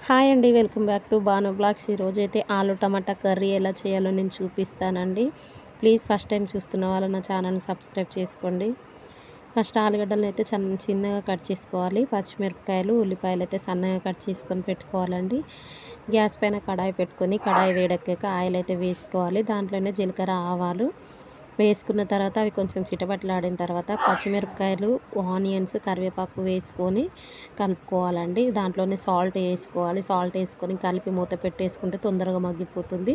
Hi అండి, welcome back to Banu blogs. ఈరోజైతే ఆలు టమాటా కర్రీ ఎలా చేయాలో నేను చూపిస్తానండి. ప్లీజ్ ఫస్ట్ టైం చూస్తున్న వాళ్ళు నా ఛానల్ని సబ్స్క్రైబ్ చేసుకోండి. ఫస్ట్ ఆలుగడ్డలను అయితే చిన్నగా కట్ చేసుకోవాలి. పచ్చిమిరపకాయలు, ఉల్లిపాయలు అయితే సన్నగా కట్ చేసుకొని పెట్టుకోవాలండి. గ్యాస్ పైన కడాయి పెట్టుకొని కడాయి వేడెక్కాక ఆయిల్ అయితే వేసుకోవాలి. దాంట్లోనే జీలకర్ర, ఆవాలు వేసుకున్న తర్వాత అవి కొంచెం చిటపట్లాడిన తర్వాత పచ్చిమిరపకాయలు, ఆనియన్స్, కరివేపాకు వేసుకొని కలుపుకోవాలండి. దాంట్లోనే సాల్ట్ వేసుకోవాలి. సాల్ట్ వేసుకొని కలిపి మూత పెట్టేసుకుంటే తొందరగా మగ్గిపోతుంది.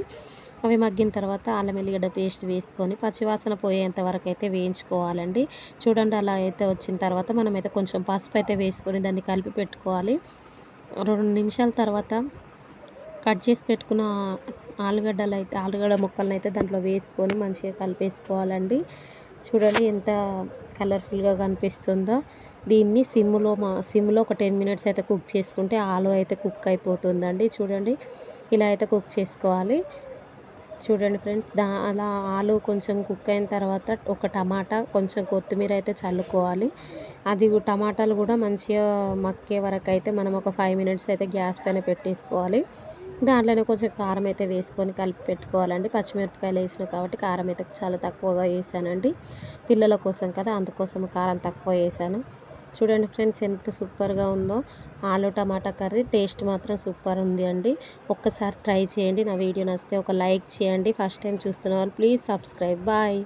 అవి మగ్గిన తర్వాత అల్లం వెల్లిగడ్డ పేస్ట్ వేసుకొని పచ్చివాసన పోయేంత వరకు అయితే వేయించుకోవాలండి. చూడండి, అలా అయితే వచ్చిన తర్వాత మనమైతే కొంచెం పసుపు అయితే వేసుకొని దాన్ని కలిపి పెట్టుకోవాలి. 2 నిమిషాల తర్వాత కట్ చేసి పెట్టుకున్న ఆలుగడ్డ ముక్కలను అయితే దాంట్లో వేసుకొని మంచిగా కలిపేసుకోవాలండి. చూడండి ఎంత కలర్ఫుల్గా కనిపిస్తుందో. దీన్ని సిమ్లో ఒక 10 మినిట్స్ అయితే కుక్ చేసుకుంటే ఆలు అయితే కుక్ అయిపోతుందండి. చూడండి, ఇలా అయితే కుక్ చేసుకోవాలి. చూడండి ఫ్రెండ్స్, అలా ఆలు కొంచెం కుక్ అయిన తర్వాత ఒక టమాటా, కొంచెం కొత్తిమీర అయితే చల్లుకోవాలి. అది టమాటాలు కూడా మంచిగా మక్కే వరకు అయితే మనం ఒక 5 మినిట్స్ అయితే గ్యాస్ పైన పెట్టేసుకోవాలి. దాంట్లోనే కొంచెం కారం అయితే వేసుకొని కలిపి పెట్టుకోవాలండి. పచ్చిమిరపకాయలు వేసినా కాబట్టి కారం అయితే చాలా తక్కువగా వేసానండి. పిల్లల కోసం కదా, అందుకోసం కారం తక్కువ వేసాను. చూడండి ఫ్రెండ్స్, ఎంత సూపర్గా ఉందో ఆలు టమాటా కర్రీ. టేస్ట్ మాత్రం సూపర్ ఉంది అండి. ఒక్కసారి ట్రై చేయండి. నా వీడియో నచ్చితే ఒక లైక్ చేయండి. ఫస్ట్ టైం చూస్తున్న వాళ్ళు ప్లీజ్ సబ్స్క్రైబ్. బాయ్.